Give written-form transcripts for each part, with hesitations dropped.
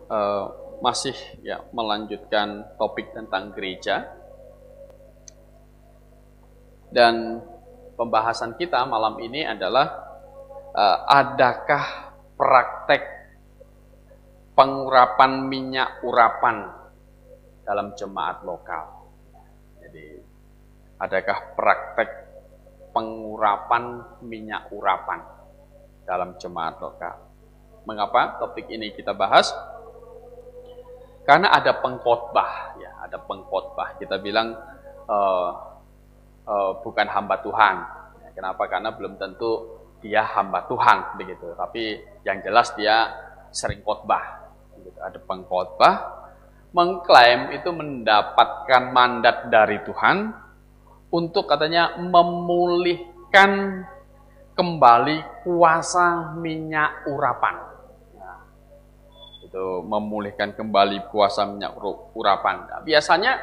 eh, masih ya melanjutkan topik tentang gereja, dan pembahasan kita malam ini adalah adakah praktek pengurapan minyak urapan dalam jemaat lokal. Jadi adakah praktek pengurapan minyak urapan dalam jemaat lokal? Mengapa topik ini kita bahas? Karena ada pengkhotbah, ya, ada pengkhotbah. Kita bilang bukan hamba Tuhan. Kenapa? Karena belum tentu dia hamba Tuhan, begitu. Tapi yang jelas dia sering khotbah. Begitu. Ada pengkhotbah mengklaim itu mendapatkan mandat dari Tuhan untuk katanya memulihkan kembali kuasa minyak urapan. Itu memulihkan kembali kuasa minyak urapan. Nah, biasanya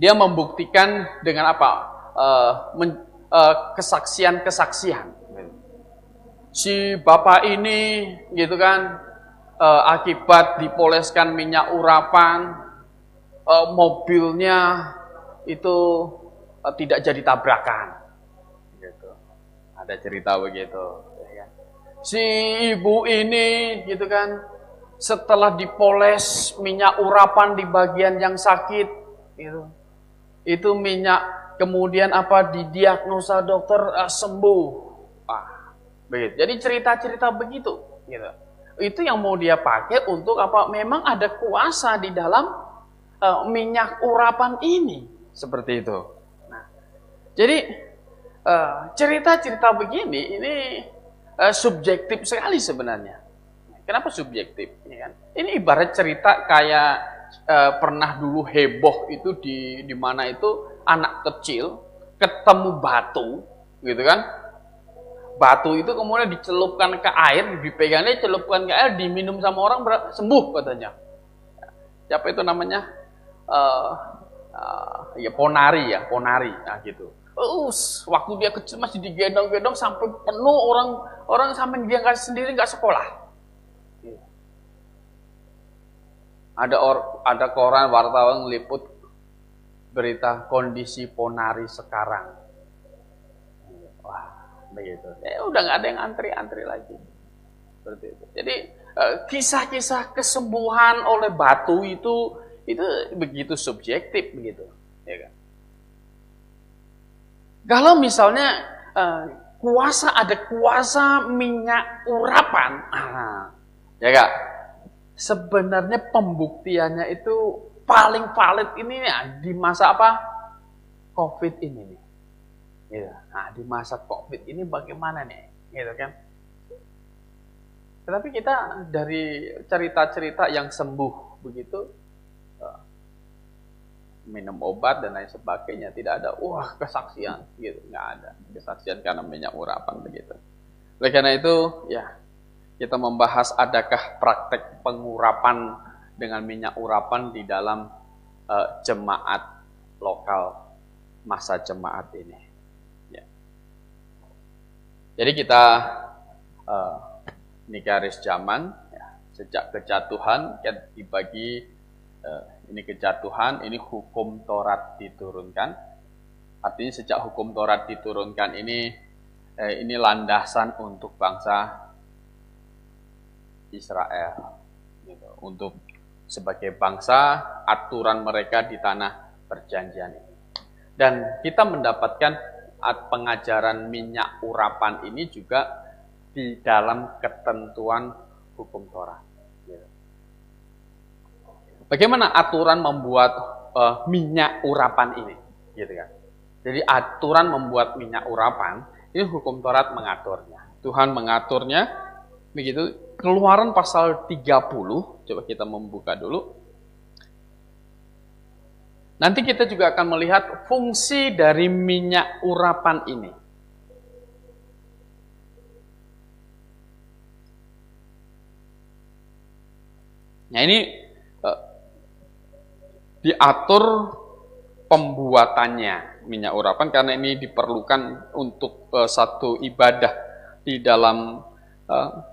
dia membuktikan dengan apa? Kesaksian-kesaksian. Si bapak ini, gitu kan, akibat dipoleskan minyak urapan, mobilnya itu tidak jadi tabrakan. Gitu. Ada cerita begitu. Si ibu ini, gitu kan, setelah dipoles minyak urapan di bagian yang sakit, gitu, itu minyak kemudian apa didiagnosa dokter sembuh. Begitu. Jadi cerita-cerita begitu, gitu. Itu yang mau dia pakai untuk apa? Memang ada kuasa di dalam minyak urapan ini, seperti itu. Nah, jadi cerita-cerita begini ini subjektif sekali sebenarnya. Kenapa subjektif? Ini ibarat cerita kayak pernah dulu heboh itu di mana itu anak kecil ketemu batu, gitu kan? Batu itu kemudian dicelupkan ke air, dipegangnya celupkan ke air, diminum sama orang sembuh katanya. Siapa itu namanya? Ya ponari, nah gitu. Waktu dia kecil masih digendong-gendong sampai penuh orang sampai dia sendiri nggak sekolah. Ada koran wartawan ngeliput berita kondisi ponari sekarang. Wah, begitu. Udah nggak ada yang antri lagi. Seperti itu. Jadi kisah-kisah kesembuhan oleh batu itu begitu subjektif begitu, ya kan? Kalau misalnya ada kuasa minyak urapan, ya kak, sebenarnya pembuktiannya itu paling valid ini ya, di masa apa? COVID ini nih. Gitu. Nah, di masa COVID ini bagaimana nih? Gitu kan? Tetapi kita dari cerita-cerita yang sembuh begitu, minum obat dan lain sebagainya, tidak ada kesaksian gitu, nggak ada kesaksian karena minyak urapan begitu. Oleh karena itu ya kita membahas adakah praktek pengurapan dengan minyak urapan di dalam jemaat lokal masa jemaat ini. Ya. Jadi kita ini garis zaman ya, sejak kejatuhan kan dibagi. Ini kejatuhan, ini hukum Taurat diturunkan. Artinya sejak hukum Taurat diturunkan ini landasan untuk bangsa Israel. Gitu. Untuk sebagai bangsa, aturan mereka di tanah perjanjian ini. Dan kita mendapatkan pengajaran minyak urapan ini juga di dalam ketentuan hukum Taurat. Gitu. Bagaimana aturan membuat minyak urapan ini, gitu kan? Jadi aturan membuat minyak urapan ini hukum Taurat mengaturnya. Tuhan mengaturnya, begitu. Keluaran pasal 30, coba kita membuka dulu. Nanti kita juga akan melihat fungsi dari minyak urapan ini. Nah ini diatur pembuatannya minyak urapan karena ini diperlukan untuk satu ibadah di dalam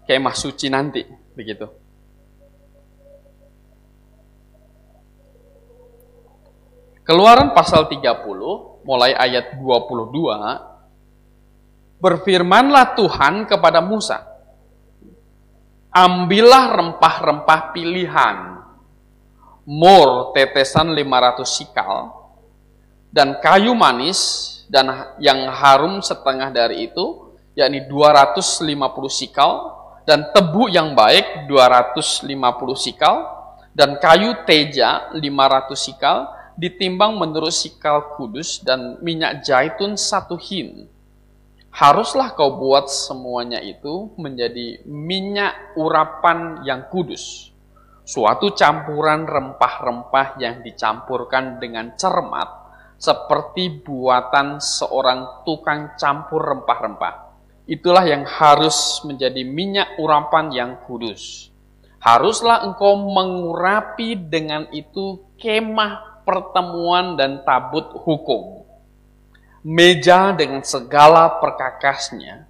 kemah suci nanti, begitu. Keluaran pasal 30, mulai ayat 22, berfirmanlah Tuhan kepada Musa, ambillah rempah-rempah pilihan, mur tetesan 500 sikal, dan kayu manis, dan yang harum setengah dari itu, yakni 250 sikal, dan tebu yang baik 250 sikal, dan kayu teja 500 sikal, ditimbang menurut sikal kudus, dan minyak zaitun 1 hin. Haruslah kau buat semuanya itu menjadi minyak urapan yang kudus, suatu campuran rempah-rempah yang dicampurkan dengan cermat, seperti buatan seorang tukang campur rempah-rempah. Itulah yang harus menjadi minyak urapan yang kudus. Haruslah engkau mengurapi dengan itu kemah pertemuan dan tabut hukum, meja dengan segala perkakasnya,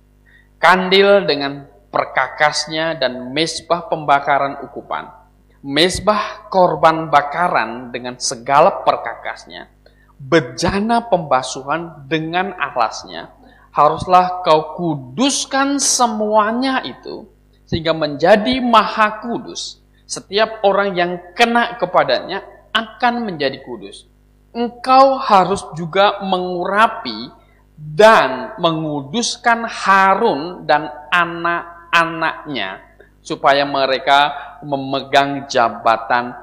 kandil dengan perkakasnya, dan mezbah pembakaran ukupan, mezbah korban bakaran dengan segala perkakasnya, bejana pembasuhan dengan alasnya. Haruslah kau kuduskan semuanya itu, sehingga menjadi maha kudus. Setiap orang yang kena kepadanya akan menjadi kudus. Engkau harus juga mengurapi dan menguduskan Harun dan anak-anaknya, supaya mereka memegang jabatan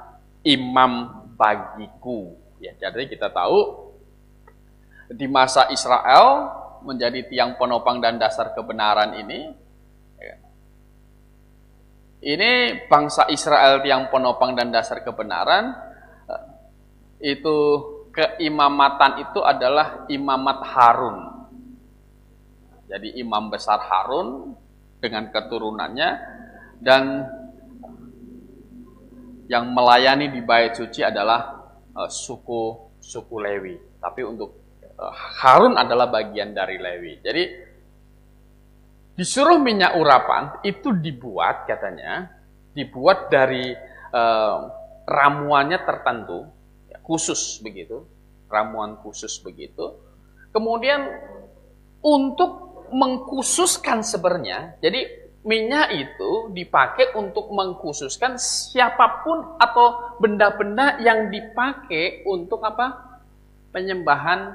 imam bagiku. Ya, jadi kita tahu di masa Israel menjadi tiang penopang dan dasar kebenaran ini bangsa Israel tiang penopang dan dasar kebenaran. Itu keimamatan itu adalah imamat Harun. Jadi imam besar Harun dengan keturunannya, dan yang melayani di bait suci adalah suku Lewi. Tapi untuk Harun adalah bagian dari Lewi. Jadi disuruh minyak urapan itu dibuat, katanya dibuat dari ramuannya tertentu, khusus begitu, ramuan khusus begitu. Kemudian untuk mengkhususkan sebenarnya, jadi minyak itu dipakai untuk mengkhususkan siapapun atau benda-benda yang dipakai untuk apa? Penyembahan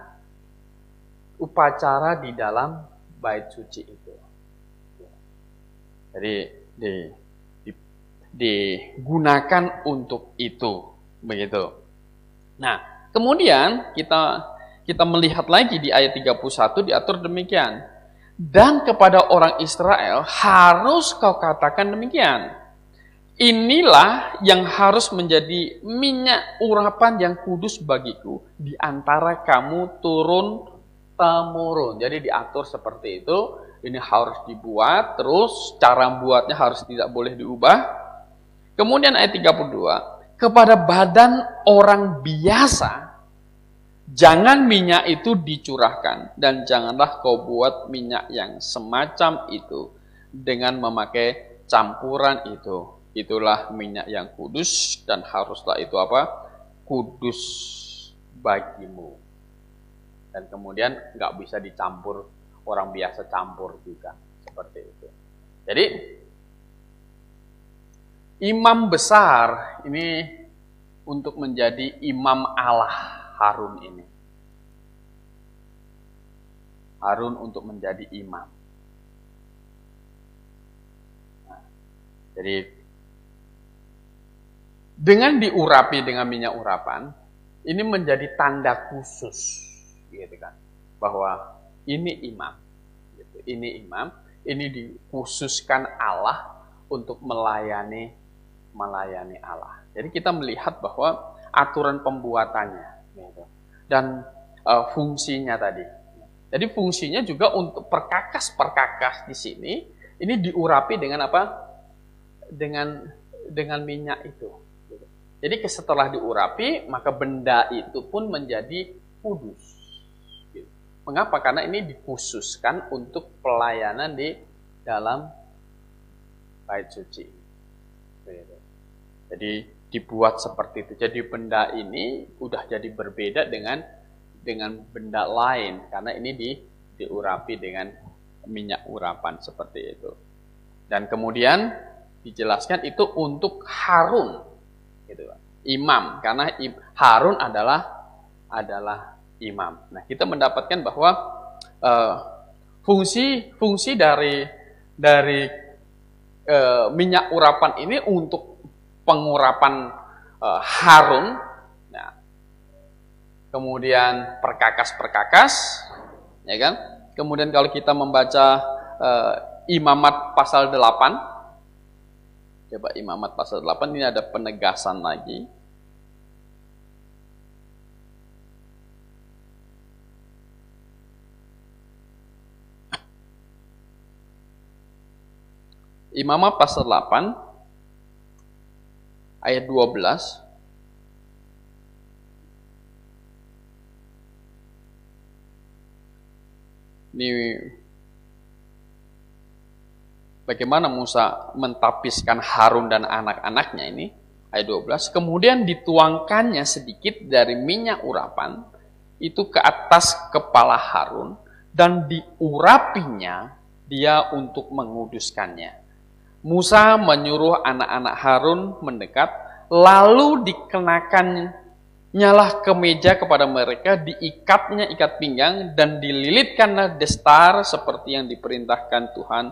upacara di dalam bait suci itu. Jadi digunakan untuk itu, begitu. Nah, kemudian kita melihat lagi di ayat 31 diatur demikian. Dan kepada orang Israel harus kau katakan demikian. Inilah yang harus menjadi minyak urapan yang kudus bagiku di antara kamu turun-temurun. Jadi diatur seperti itu. Ini harus dibuat, terus cara buatnya harus tidak boleh diubah. Kemudian ayat 32. Kepada badan orang biasa, jangan minyak itu dicurahkan, dan janganlah kau buat minyak yang semacam itu dengan memakai campuran itu. Itulah minyak yang kudus, dan haruslah itu apa? Kudus bagimu. Dan kemudian nggak bisa dicampur, orang biasa campur juga, seperti itu. Jadi imam besar ini untuk menjadi imam Allah, Harun ini. Harun untuk menjadi imam. Nah, jadi dengan diurapi dengan minyak urapan, ini menjadi tanda khusus, gitu kan, bahwa ini imam, gitu. Ini imam, ini dikhususkan Allah untuk melayani Allah. Jadi kita melihat bahwa aturan pembuatannya, gitu. Dan fungsinya tadi. Jadi fungsinya juga untuk perkakas di sini, ini diurapi dengan apa? Dengan minyak itu. Gitu. Jadi setelah diurapi, maka benda itu pun menjadi kudus. Gitu. Mengapa? Karena ini dikhususkan untuk pelayanan di dalam bait suci. Gitu. Jadi dibuat seperti itu. Jadi benda ini udah jadi berbeda dengan benda lain karena ini diurapi dengan minyak urapan seperti itu. Dan kemudian dijelaskan itu untuk Harun, gitu, imam, karena Harun adalah imam. Nah, kita mendapatkan bahwa fungsi dari minyak urapan ini untuk pengurapan Harun. Nah, kemudian perkakas, ya kan? Kemudian kalau kita membaca Imamat pasal 8, coba Imamat pasal 8 ini ada penegasan lagi. Imamat pasal 8 ayat 12. Ini bagaimana Musa mentapiskan Harun dan anak-anaknya ini. Ayat 12. Kemudian dituangkannya sedikit dari minyak urapan itu ke atas kepala Harun dan diurapinya dia untuk menguduskannya. Musa menyuruh anak-anak Harun mendekat, lalu dikenakannya lah kemeja kepada mereka, diikatnya ikat pinggang, dan dililitkanlah destar seperti yang diperintahkan Tuhan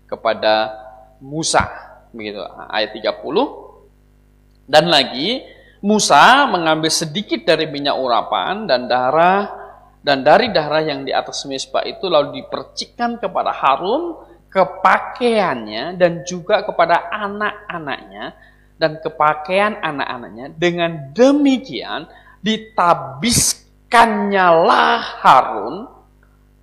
kepada Musa. Begitu, ayat 30. Dan lagi, Musa mengambil sedikit dari minyak urapan dan dari darah yang di atas mezbah itu, lalu dipercikkan kepada Harun, ke pakaiannya dan juga kepada anak-anaknya dan ke pakaian anak-anaknya. Dengan demikian ditabiskannya Harun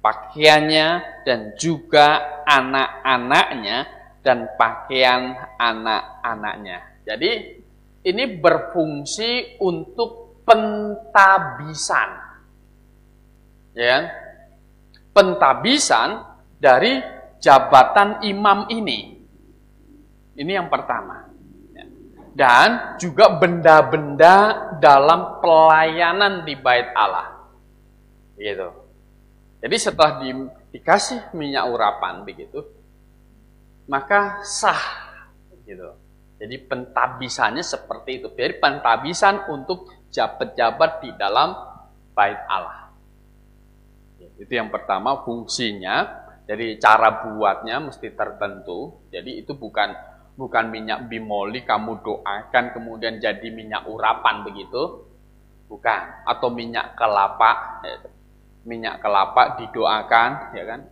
pakaiannya dan juga anak-anaknya dan pakaian anak-anaknya. Jadi ini berfungsi untuk pentabisan, ya, pentabisan dari jabatan imam ini. Ini yang pertama. Dan juga benda-benda dalam pelayanan di bait Allah. Gitu. Jadi setelah dikasih minyak urapan begitu, maka sah. Gitu. Jadi pentabisannya seperti itu. Jadi pentabisan untuk jabat-jabat di dalam bait Allah. Itu yang pertama fungsinya. Jadi cara buatnya mesti tertentu. Jadi itu bukan minyak bimoli kamu doakan kemudian jadi minyak urapan begitu. Bukan. Atau minyak kelapa. Minyak kelapa didoakan, ya kan?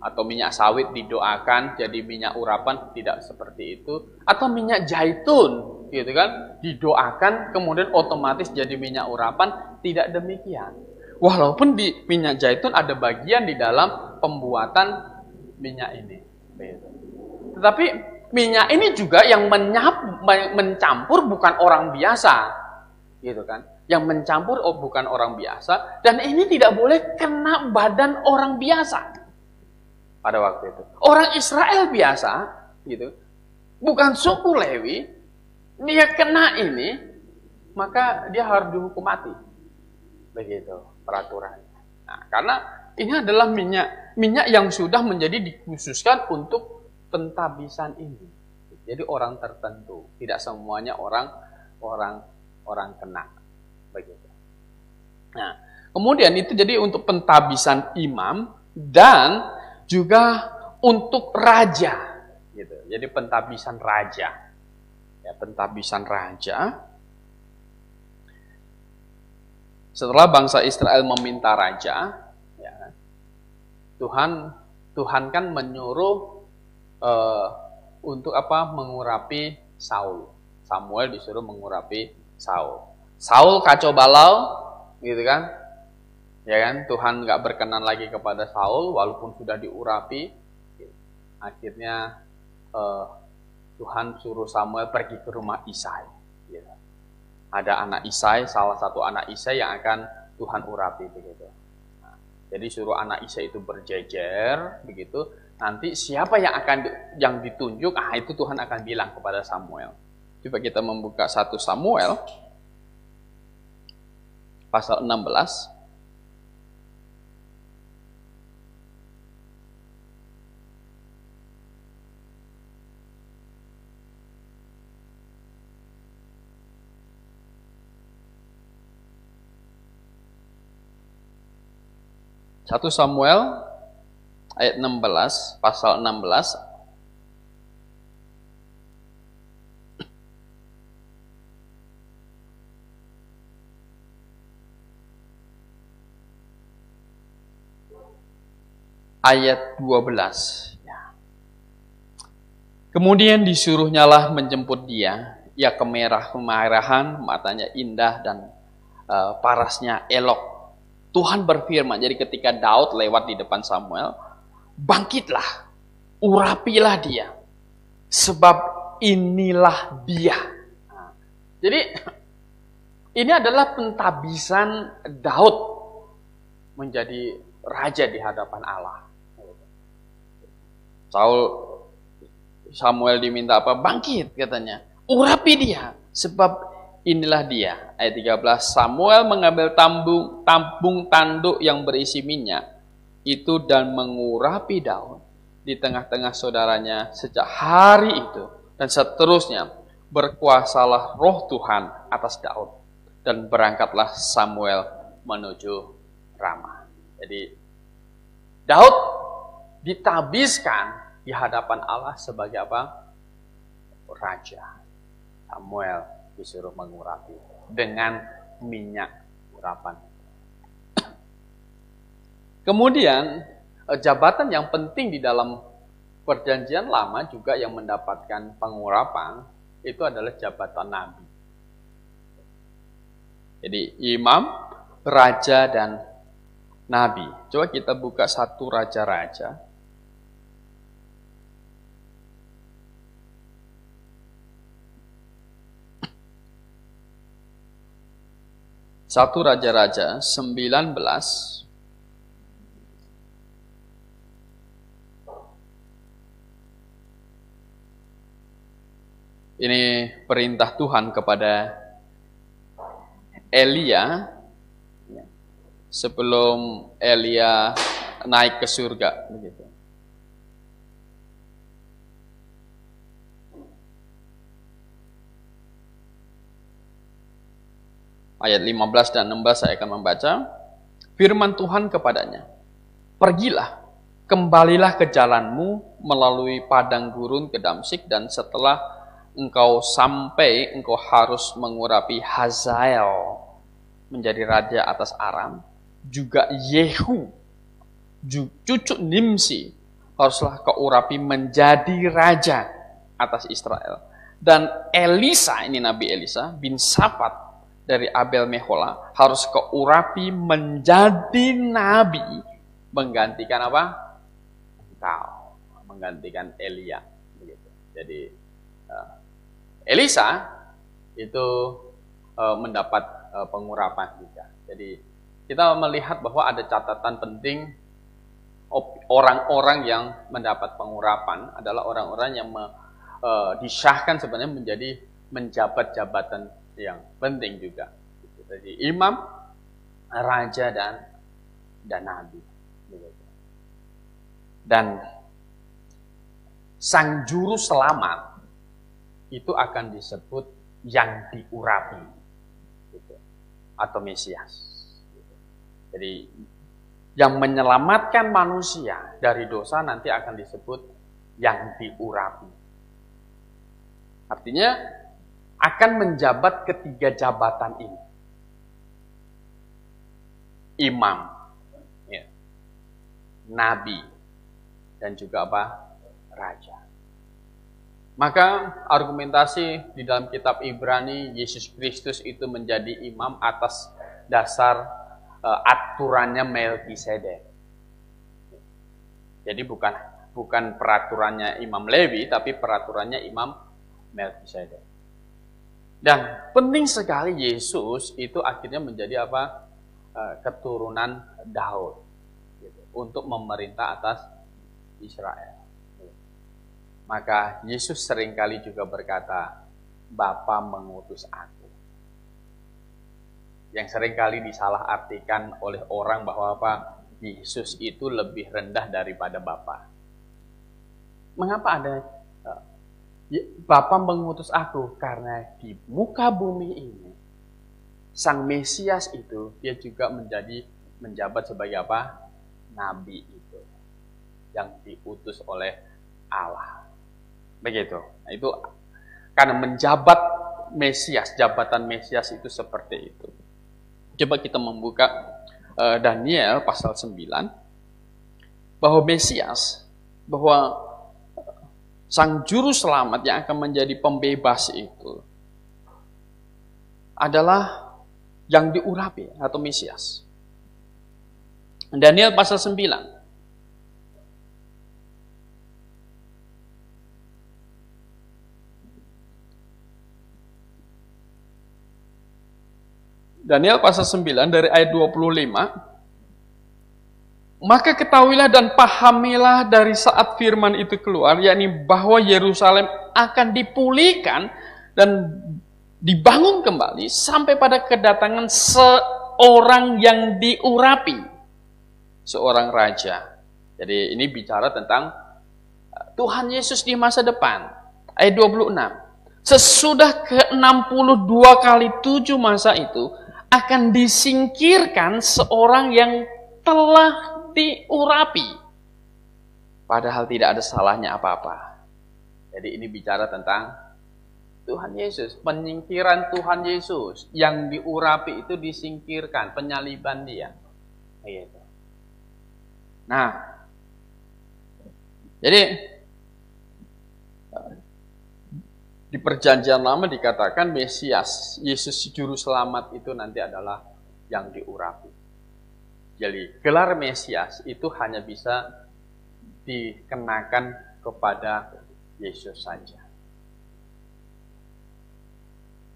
Atau minyak sawit didoakan jadi minyak urapan, tidak seperti itu. Atau minyak zaitun, gitu kan? Didoakan kemudian otomatis jadi minyak urapan, tidak demikian. Walaupun di minyak zaitun ada bagian di dalam pembuatan minyak ini. Tetapi minyak ini juga yang mencampur bukan orang biasa. Gitu kan. Yang mencampur bukan orang biasa. Dan ini tidak boleh kena badan orang biasa. Pada waktu itu. Orang Israel biasa. Gitu. Bukan suku Lewi. Dia kena ini. Maka dia harus dihukum mati. Begitu peraturannya. Nah, karena ini adalah minyak yang sudah menjadi dikhususkan untuk pentabisan ini. Jadi orang tertentu, tidak semuanya orang kena. Begitu. Nah, kemudian itu jadi untuk pentabisan imam dan juga untuk raja. Gitu. Jadi pentabisan raja. Ya, pentabisan raja. Setelah bangsa Israel meminta raja, ya, Tuhan kan menyuruh untuk apa? Mengurapi Saul. Samuel disuruh mengurapi Saul. Saul kacau balau, gitu kan? Ya kan? Tuhan nggak berkenan lagi kepada Saul, walaupun sudah diurapi. Akhirnya Tuhan suruh Samuel pergi ke rumah Isai. Ya. Ada anak Isai, salah satu anak Isai yang akan Tuhan urapi begitu. Nah, jadi suruh anak Isai itu berjejer begitu. Nanti siapa yang ditunjuk, itu Tuhan akan bilang kepada Samuel. Coba kita membuka 1 Samuel pasal 16. Satu Samuel ayat 16, pasal 16. Ayat 12. Kemudian disuruhnyalah menjemput dia. Ia kemerahan, matanya indah dan parasnya elok. Tuhan berfirman, jadi ketika Daud lewat di depan Samuel, bangkitlah, urapilah dia, sebab inilah dia. Jadi ini adalah pentabisan Daud menjadi raja di hadapan Allah. Samuel diminta apa? Bangkit katanya, urapi dia, sebab inilah dia. Ayat 13, Samuel mengambil tampung tanduk yang berisi minyak itu dan mengurapi Daud di tengah-tengah saudaranya sejak hari itu. Dan seterusnya berkuasalah roh Tuhan atas Daud. Dan berangkatlah Samuel menuju Rama. Jadi Daud ditabiskan di hadapan Allah sebagai apa? Raja. Samuel disuruh mengurapi dengan minyak urapan. Kemudian jabatan yang penting di dalam perjanjian lama juga yang mendapatkan pengurapan itu adalah jabatan nabi. Jadi imam, raja, dan nabi. Coba kita buka 1 Raja-Raja. 1 Raja-Raja 19. Ini perintah Tuhan kepada Elia sebelum Elia naik ke surga begitu. Ayat 15 dan 16 saya akan membaca. Firman Tuhan kepadanya, pergilah, kembalilah ke jalanmu melalui padang gurun ke Damsyik, dan setelah engkau sampai, engkau harus mengurapi Hazael menjadi raja atas Aram. Juga Yehu, cucu Nimsi, haruslah kau urapi menjadi raja atas Israel. Dan Elisa, ini Nabi Elisa bin Safat dari Abel Mehola, harus kau urapi menjadi nabi, menggantikan apa? Engkau, menggantikan Elia. Begitu. Jadi Elisa itu mendapat pengurapan juga. Jadi kita melihat bahwa ada catatan penting, orang-orang yang mendapat pengurapan adalah orang-orang yang disyahkan sebenarnya menjadi menjabat jabatan yang penting juga. Jadi imam, raja, dan nabi. Dan sang juru selamat itu akan disebut yang diurapi, atau Mesias. Jadi yang menyelamatkan manusia dari dosa nanti akan disebut yang diurapi. Artinya akan menjabat ketiga jabatan ini. Imam, ya, nabi, dan juga apa? Raja. Maka argumentasi di dalam kitab Ibrani, Yesus Kristus itu menjadi imam atas dasar aturannya Melkisedek. Jadi bukan peraturannya Imam Lewi, tapi peraturannya Imam Melkisedek. Dan penting sekali Yesus itu akhirnya menjadi apa? Keturunan Daud gitu, untuk memerintah atas Israel. Maka Yesus seringkali juga berkata Bapa mengutus aku. Yang seringkali disalahartikan oleh orang bahwa apa? Yesus itu lebih rendah daripada Bapa. Mengapa ada Bapa mengutus aku? Karena di muka bumi ini Sang Mesias itu dia juga menjabat sebagai apa? Nabi itu yang diutus oleh Allah. Begitu. Nah, itu karena menjabat Mesias, jabatan Mesias itu seperti itu. Coba kita membuka Daniel pasal 9 bahwa Mesias, bahwa Sang Juru Selamat yang akan menjadi pembebas itu adalah yang diurapi atau Mesias. Daniel pasal 9. Daniel pasal 9 dari ayat 25. Maka ketahuilah dan pahamilah dari saat firman itu keluar, yakni bahwa Yerusalem akan dipulihkan dan dibangun kembali sampai pada kedatangan seorang yang diurapi, seorang raja. Jadi ini bicara tentang Tuhan Yesus di masa depan. Ayat 26. Sesudah ke-62 kali 7 masa itu akan disingkirkan seorang yang telah diurapi, padahal tidak ada salahnya apa-apa. Jadi ini bicara tentang Tuhan Yesus, penyingkiran Tuhan Yesus yang diurapi itu disingkirkan, penyaliban dia. Gitu. Nah, jadi di perjanjian lama dikatakan Mesias, Yesus Juru Selamat itu nanti adalah yang diurapi. Jadi gelar Mesias itu hanya bisa dikenakan kepada Yesus saja.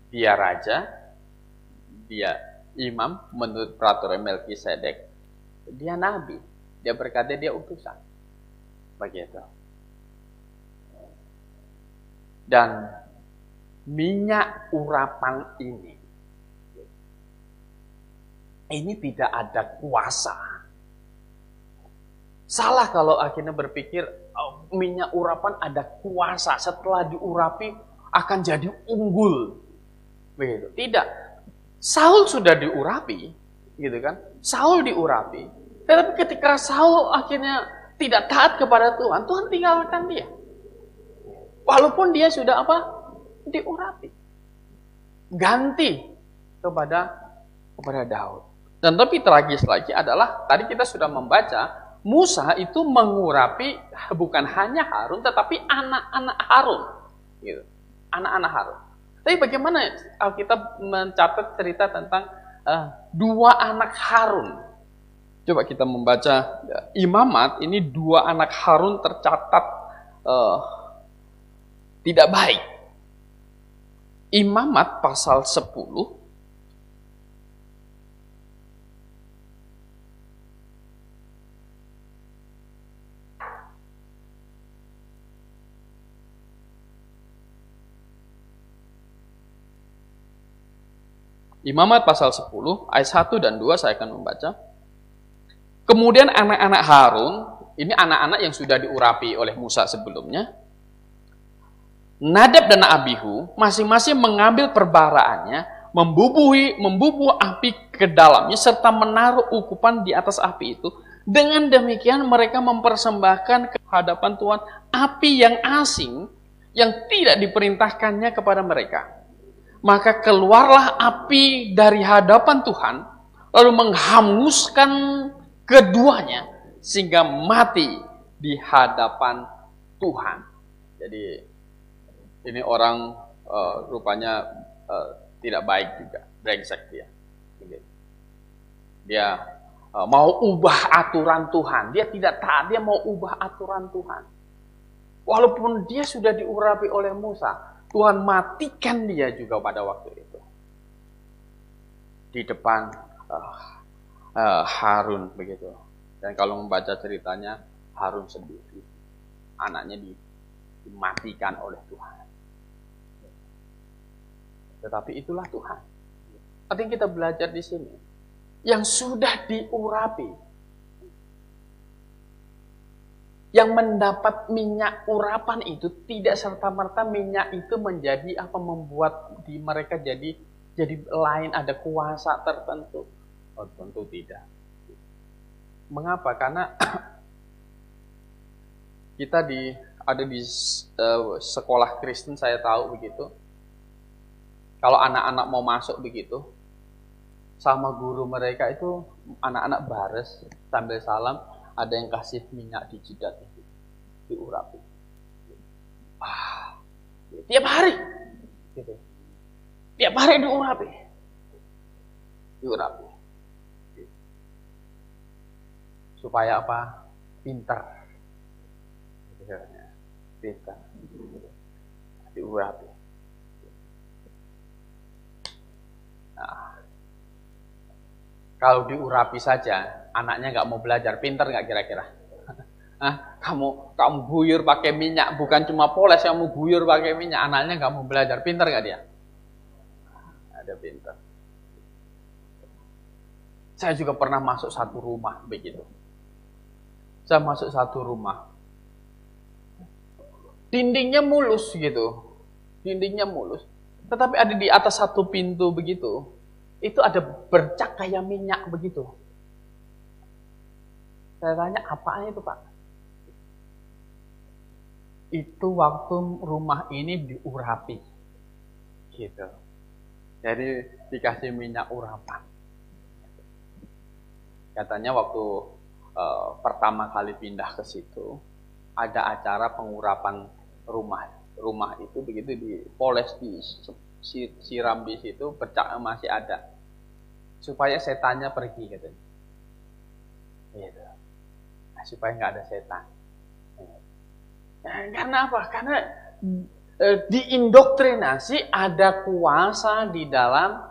Dia raja, dia imam menurut peraturan Melkisedek, dia nabi, dia berkata dia utusan. Begitu. Dan minyak urapan ini tidak ada kuasa. Salah kalau akhirnya berpikir minyak urapan ada kuasa, setelah diurapi akan jadi unggul. Begitu. Tidak. Saul sudah diurapi, gitu kan? Saul diurapi. Tetapi ketika Saul akhirnya tidak taat kepada Tuhan, Tuhan tinggalkan dia. Walaupun dia sudah apa? Diurapi. Ganti kepada Daud. Dan lebih tragis lagi adalah, tadi kita sudah membaca, Musa itu mengurapi bukan hanya Harun, tetapi anak-anak Harun. Gitu. Anak-anak Harun. Tapi bagaimana Alkitab mencatat cerita tentang dua anak Harun? Coba kita membaca imamat, ini dua anak Harun tercatat tidak baik. Imamat pasal 10. Imamat pasal 10, ayat 1 dan 2 saya akan membaca. Kemudian anak-anak Harun, ini anak-anak yang sudah diurapi oleh Musa sebelumnya. Nadab dan Abihu masing-masing mengambil perbaraannya, membubuh api ke dalamnya, serta menaruh ukupan di atas api itu. Dengan demikian mereka mempersembahkan ke hadapan Tuhan api yang asing, yang tidak diperintahkannya kepada mereka. Maka keluarlah api dari hadapan Tuhan, lalu menghanguskan keduanya, sehingga mati di hadapan Tuhan. Jadi ini orang rupanya tidak baik juga, brengsek dia. Dia mau ubah aturan Tuhan, dia tidak taat, dia mau ubah aturan Tuhan. Walaupun dia sudah diurapi oleh Musa, Tuhan matikan dia juga pada waktu itu. Di depan Harun begitu. Dan kalau membaca ceritanya, Harun sendiri, anaknya dimatikan oleh Tuhan. Tetapi itulah Tuhan. Artinya kita belajar di sini. Yang sudah diurapi. Yang mendapat minyak urapan itu tidak serta-merta minyak itu menjadi apa, membuat di mereka jadi lain, ada kuasa tertentu. Oh, tentu tidak. Mengapa? Karena kita ada di sekolah Kristen, saya tahu begitu. Kalau anak-anak mau masuk begitu, sama guru mereka itu anak-anak bares sambil salam, ada yang kasih minyak di jidatnya, diurapi. Tiap hari, gitu. Tiap hari diurapi. Supaya apa? Pintar. Pintar. Diurapi. Nah, kalau diurapi saja, anaknya nggak mau belajar, pintar nggak kira-kira? Kamu guyur pakai minyak, bukan cuma poles, kamu guyur pakai minyak, anaknya nggak mau belajar, pintar nggak dia? Ada pintar. Saya juga pernah masuk satu rumah begitu. Saya masuk satu rumah, dindingnya mulus gitu, dindingnya mulus. Tetapi ada di atas satu pintu begitu, itu ada bercak kayak minyak begitu. Saya tanya, apaan itu Pak? Itu waktu rumah ini diurapi. Gitu. Jadi dikasih minyak urapan. Katanya waktu pertama kali pindah ke situ, ada acara pengurapan rumah. Rumah itu begitu dipoles, disiram di situ, bercak masih ada. Supaya setannya pergi katanya. Gitu. Nah, supaya nggak ada setan. Karena apa? Karena diindoktrinasi ada kuasa di dalam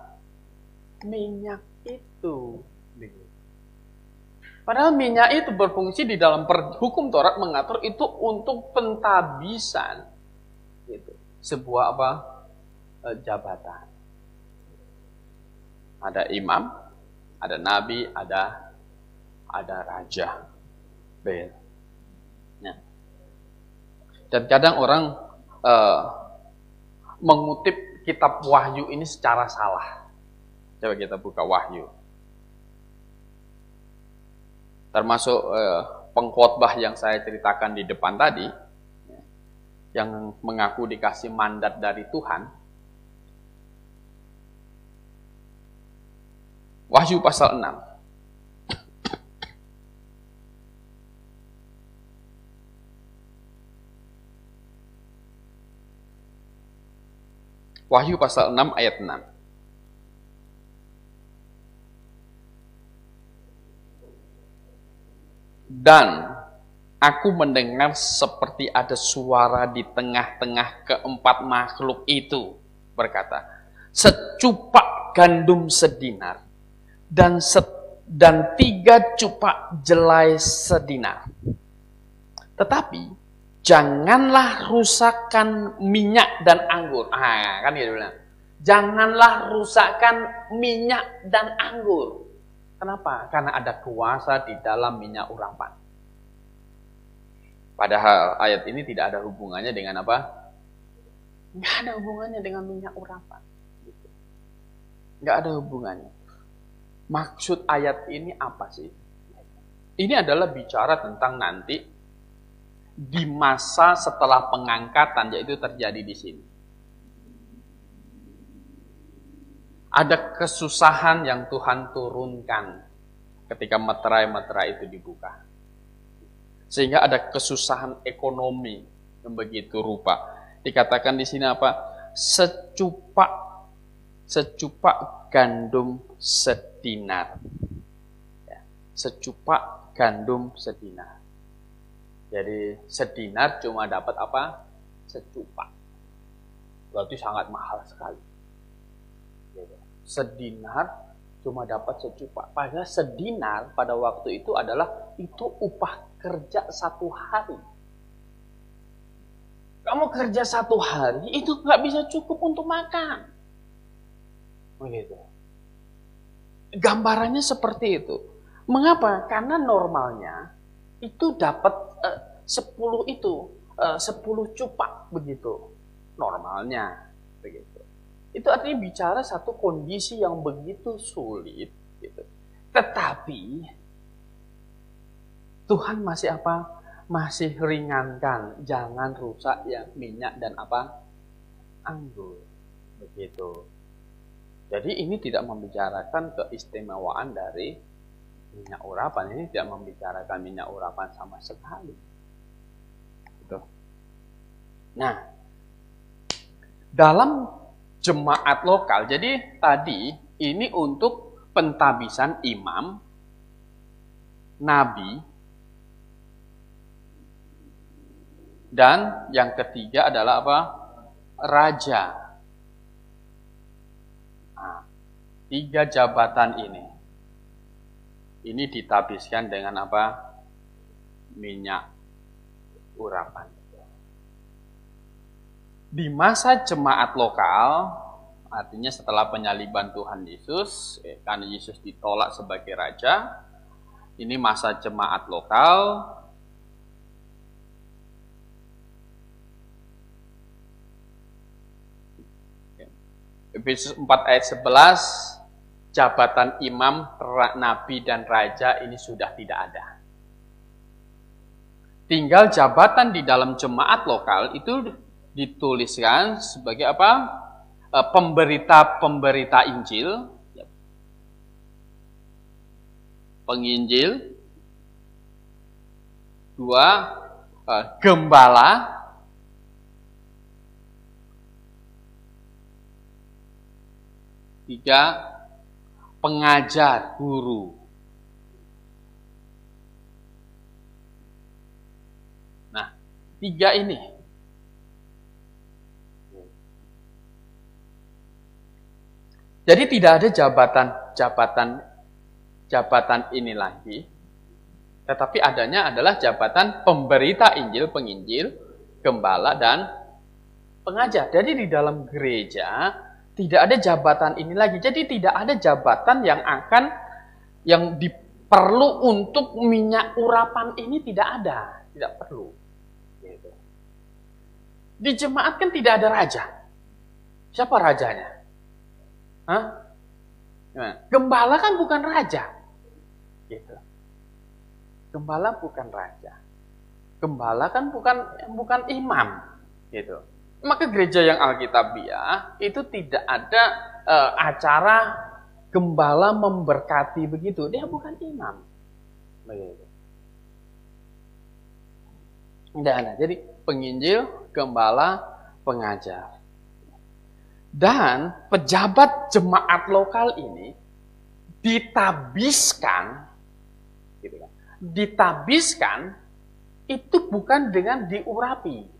minyak itu. Padahal minyak itu berfungsi di dalam hukum Taurat mengatur itu untuk pentabisan, gitu. Sebuah apa? Jabatan. Ada imam, ada nabi, ada raja. Nah. Dan kadang orang mengutip kitab Wahyu ini secara salah. Coba kita buka Wahyu. Termasuk pengkhotbah yang saya ceritakan di depan tadi, yang mengaku dikasih mandat dari Tuhan. Wahyu pasal 6. Wahyu pasal 6 ayat 6. Dan aku mendengar seperti ada suara di tengah-tengah keempat makhluk itu berkata, secupak gandum sedinar dan 3 cupak jelai sedinar. Tetapi janganlah rusakkan minyak dan anggur. Kan dia bilang, janganlah rusakkan minyak dan anggur. Kenapa? Karena ada kuasa di dalam minyak urapan. Padahal ayat ini tidak ada hubungannya dengan apa? Nggak ada hubungannya dengan minyak urapan. Nggak ada hubungannya. Maksud ayat ini apa sih? Ini adalah bicara tentang nanti di masa setelah pengangkatan, yaitu terjadi di sini. Ada kesusahan yang Tuhan turunkan ketika meterai-meterai itu dibuka. Sehingga ada kesusahan ekonomi yang begitu rupa. Dikatakan di sini apa? Secupak gandum sedinar. Ya, secupak gandum sedinar. Jadi sedinar cuma dapat apa? Secupak. Berarti sangat mahal sekali. Sedinar cuma dapat secupak. Padahal sedinar pada waktu itu adalah upah kerja 1 hari. Kamu kerja 1 hari itu nggak bisa cukup untuk makan. Begitu. Gambarannya seperti itu. Mengapa? Karena normalnya itu dapat 10 itu, 10 cupak begitu. Normalnya begitu. Itu artinya bicara satu kondisi yang begitu sulit gitu. Tetapi Tuhan masih apa? Masih ringankan, jangan rusak yang minyak dan apa? Anggur. Begitu. Jadi ini tidak membicarakan keistimewaan dari minyak urapan. Ini tidak membicarakan minyak urapan sama sekali. Gitu. Nah, dalam jemaat lokal, jadi tadi ini untuk pentabisan imam, nabi, dan yang ketiga adalah apa? Raja. Nah, 3 jabatan ini ditabiskan dengan apa? Minyak urapan. Di masa jemaat lokal, artinya setelah penyaliban Tuhan Yesus, karena Yesus ditolak sebagai raja, ini masa jemaat lokal. Efesus 4 ayat 11, jabatan imam, nabi, dan raja ini sudah tidak ada. Tinggal jabatan di dalam jemaat lokal itu dituliskan sebagai apa? Pemberita Injil, penginjil, 2 gembala, 3 pengajar, guru. Nah, 3 ini. Jadi tidak ada jabatan ini lagi. Tetapi adanya adalah jabatan pemberita Injil, penginjil, gembala, dan pengajar. Jadi di dalam gereja tidak ada jabatan ini lagi. Jadi tidak ada jabatan yang diperlu untuk minyak urapan ini, tidak ada. Tidak perlu. Gitu. Di jemaat kan tidak ada raja. Siapa rajanya? Hah? Gembala kan bukan raja. Gitu. Gembala bukan raja. Gembala kan bukan imam. Gitu. Maka gereja yang Alkitabiah itu tidak ada acara gembala memberkati begitu. Dia bukan imam. Begitu. Tidak ada. Jadi penginjil, gembala, pengajar. Dan pejabat jemaat lokal ini ditabiskan, gitu kan? Ditabiskan itu bukan dengan diurapi.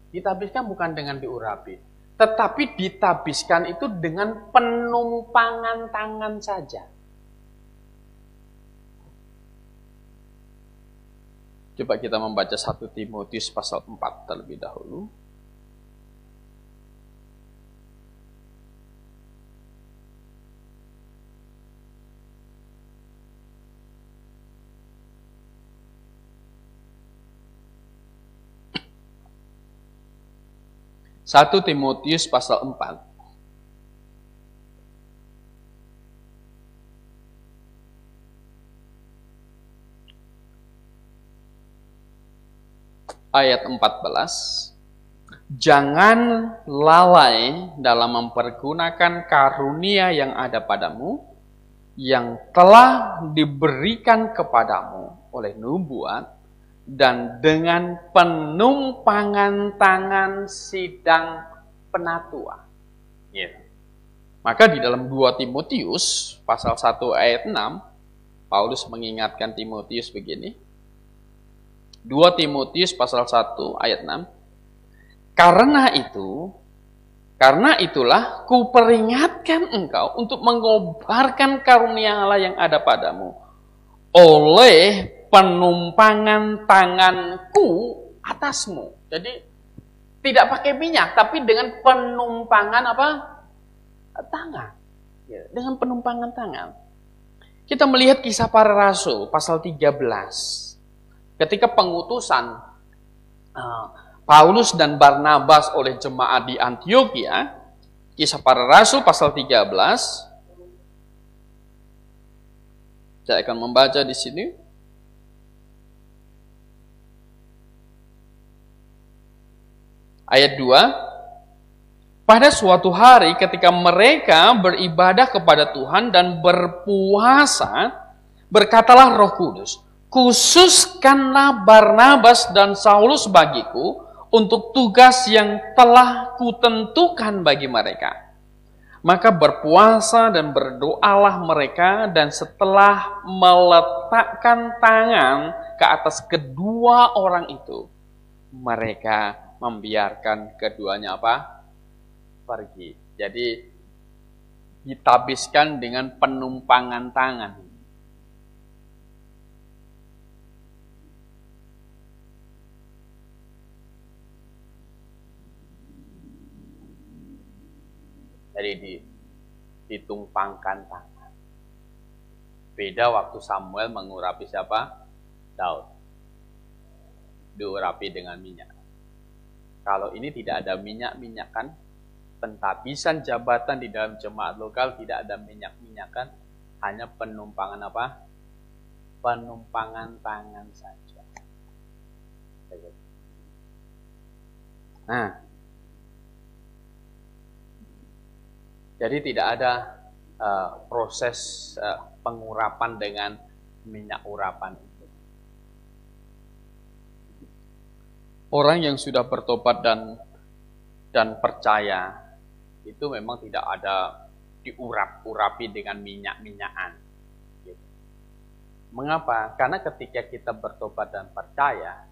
Ditabiskan bukan dengan diurapi, tetapi ditabiskan itu dengan penumpangan tangan saja. Coba kita membaca 1 Timotius pasal 4 terlebih dahulu. Satu Timotius pasal 4. Ayat 14. Jangan lalai dalam mempergunakan karunia yang ada padamu, yang telah diberikan kepadamu oleh nubuat, dan dengan penumpangan tangan sidang penatua. Yeah. Maka di dalam 2 Timotius pasal 1 ayat 6, Paulus mengingatkan Timotius begini. 2 Timotius pasal 1 ayat 6. Karena itulah kuperingatkan engkau untuk mengobarkan karunia Allah yang ada padamu oleh penumpangan tanganku atasmu. Jadi tidak pakai minyak, tapi dengan penumpangan apa? tangan. Ya, dengan penumpangan tangan. Kita melihat Kisah Para Rasul pasal 13. Ketika pengutusan Paulus dan Barnabas oleh jemaat di Antioquia, Kisah Para Rasul pasal 13. Saya akan membaca di sini. Ayat 2. Pada suatu hari ketika mereka beribadah kepada Tuhan dan berpuasa, berkatalah Roh Kudus, khususkanlah Barnabas dan Saulus bagiku untuk tugas yang telah kutentukan bagi mereka. Maka berpuasa dan berdoalah mereka, dan setelah meletakkan tangan ke atas kedua orang itu, mereka membiarkan keduanya apa? Pergi. Jadi ditabiskan dengan penumpangan tangan. Jadi ditumpangkan tangan. Beda waktu Samuel mengurapi siapa? Daud. Diurapi dengan minyak. Kalau ini tidak ada minyak-minyakan, pentabisan jabatan di dalam jemaat lokal tidak ada minyak-minyakan, hanya penumpangan apa? Penumpangan tangan saja. Nah, jadi tidak ada proses pengurapan dengan minyak urapan itu. Orang yang sudah bertobat dan percaya itu memang tidak ada diurap-urapi dengan minyak-minyakan. Mengapa? Karena ketika kita bertobat dan percaya,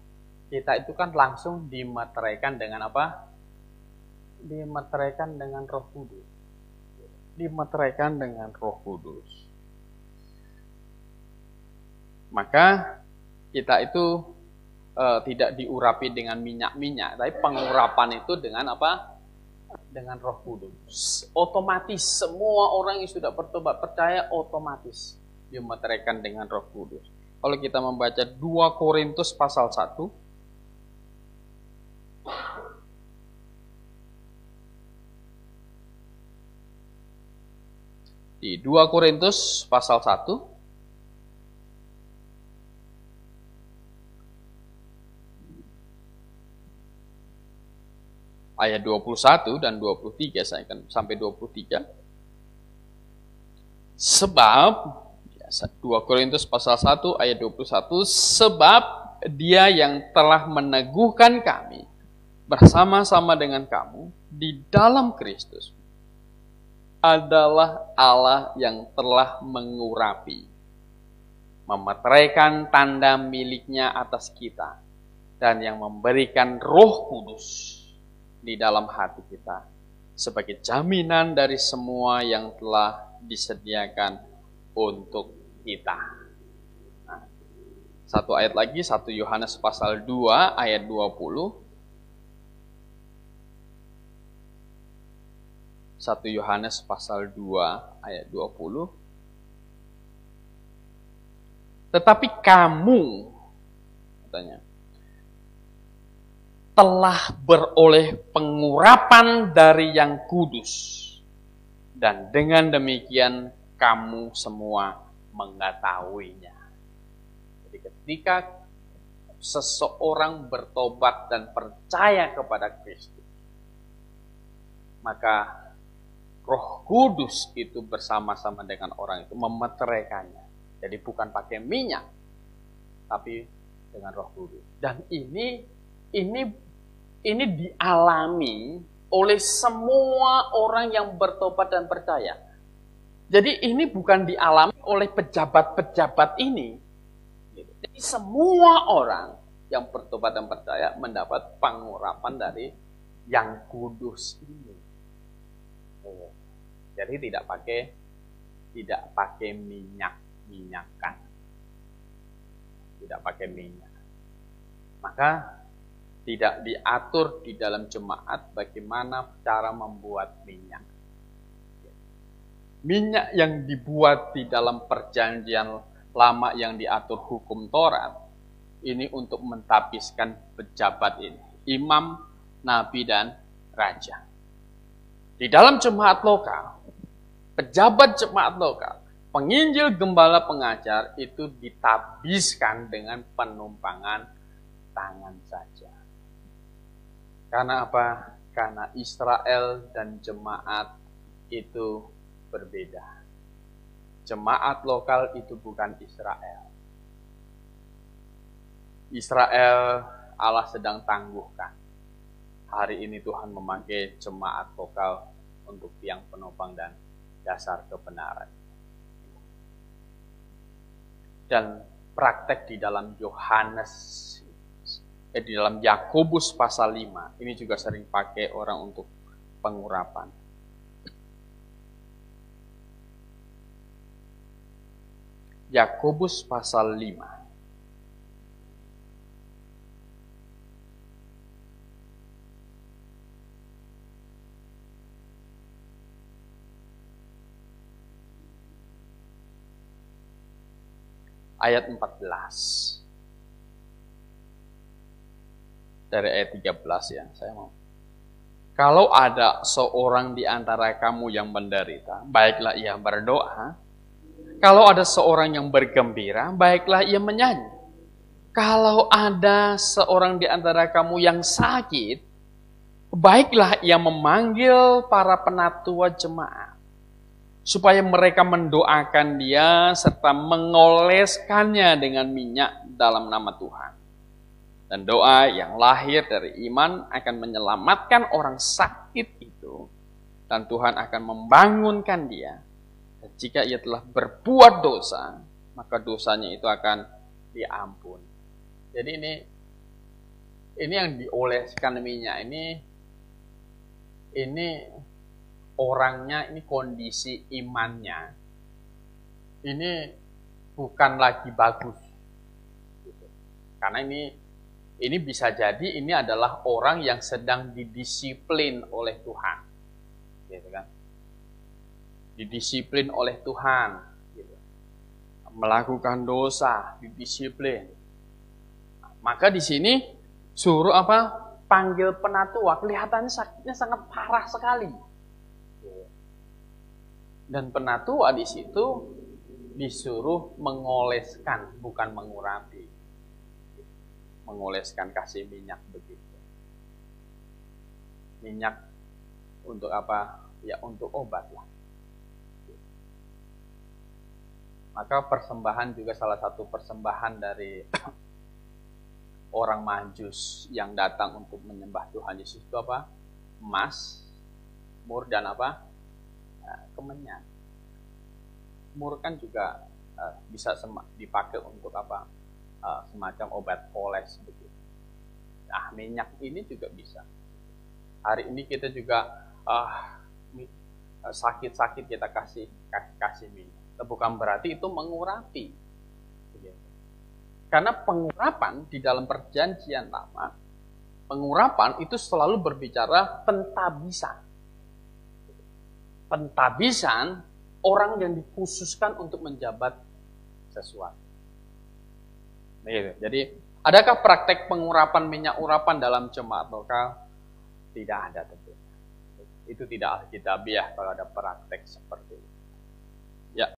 kita itu kan langsung dimeteraikan dengan apa? Dimeteraikan dengan Roh Kudus. Dimeteraikan dengan Roh Kudus. Maka kita itu tidak diurapi dengan minyak-minyak, tapi pengurapan itu dengan apa? Dengan Roh Kudus. Otomatis semua orang yang sudah bertobat percaya otomatis dimeteraikan dengan Roh Kudus. Kalau kita membaca 2 Korintus pasal 1, di 2 Korintus pasal 1 ayat 21 dan 23, saya akan sampai 23. Sebab 2 Korintus pasal 1 ayat 21, sebab Dia yang telah meneguhkan kami bersama-sama dengan kamu di dalam Kristus adalah Allah yang telah mengurapi, memeteraikan tanda miliknya atas kita, dan yang memberikan Roh Kudus di dalam hati kita sebagai jaminan dari semua yang telah disediakan untuk kita. Nah, satu ayat lagi, 1 Yohanes pasal 2 ayat 20. 1 Yohanes pasal 2 ayat 20. Tetapi kamu, katanya, telah beroleh pengurapan dari yang kudus, dan dengan demikian kamu semua mengetahuinya. Jadi ketika seseorang bertobat dan percaya kepada Kristus, maka Roh Kudus itu bersama-sama dengan orang itu memeteraikannya. Jadi bukan pakai minyak, tapi dengan Roh Kudus. Dan ini dialami oleh semua orang yang bertobat dan percaya. Jadi ini bukan dialami oleh pejabat-pejabat ini. Jadi semua orang yang bertobat dan percaya mendapat pengurapan dari yang kudus ini. Jadi tidak pakai minyak-minyakan. Tidak pakai minyak. Maka tidak diatur di dalam jemaat bagaimana cara membuat minyak. minyak yang dibuat di dalam perjanjian lama yang diatur hukum Taurat, ini untuk mentapiskan pejabat ini, imam, nabi, dan raja. Di dalam jemaat lokal, pejabat jemaat lokal, penginjil, gembala, pengajar itu ditabiskan dengan penumpangan tangan saja. Karena apa? Karena Israel dan jemaat itu berbeda. Jemaat lokal itu bukan Israel. Israel Allah sedang tangguhkan. Hari ini Tuhan memakai jemaat lokal untuk tiang penopang dan dasar kebenaran. Dan praktek di dalam di dalam Yakobus pasal 5, ini juga sering pakai orang untuk pengurapan. Yakobus pasal 5. Ayat 14. Dari ayat 13 ya, saya mau. Kalau ada seorang di antara kamu yang menderita, baiklah ia berdoa. Kalau ada seorang yang bergembira, baiklah ia menyanyi. Kalau ada seorang di antara kamu yang sakit, baiklah ia memanggil para penatua jemaat, supaya mereka mendoakan dia serta mengoleskannya dengan minyak dalam nama Tuhan. Dan doa yang lahir dari iman akan menyelamatkan orang sakit itu. Dan Tuhan akan membangunkan dia. Dan jika ia telah berbuat dosa, maka dosanya itu akan diampun. Jadi ini yang dioleskan minyak ini orangnya, ini kondisi imannya. Ini bukan lagi bagus. Karena ini bisa jadi ini adalah orang yang sedang didisiplin oleh Tuhan, gitu kan? Didisiplin oleh Tuhan, gitu. Melakukan dosa, didisiplin. Maka di sini suruh apa? Panggil penatua. Kelihatannya sakitnya sangat parah sekali. Dan penatua di situ disuruh mengoleskan, bukan mengurapi. Mengoleskan, kasih minyak begitu. Minyak untuk apa? Ya untuk obat lah. Maka persembahan juga salah satu persembahan dari orang Majus yang datang untuk menyembah Tuhan Yesus itu apa? Emas, mur, dan apa? Kemenyan. Mur kan juga bisa dipakai untuk apa? Semacam obat poles begitu. Nah, minyak ini juga bisa. Hari ini kita juga sakit-sakit kita kasih minyak. Bukan berarti itu mengurapi. Karena pengurapan di dalam perjanjian lama, pengurapan itu selalu berbicara pentabisan. Pentabisan orang yang dikhususkan untuk menjabat sesuatu. Jadi, adakah praktek pengurapan minyak urapan dalam jemaat lokal? Tidak ada tentunya. Itu tidak alkitabiah kalau ada praktek seperti itu. Ya.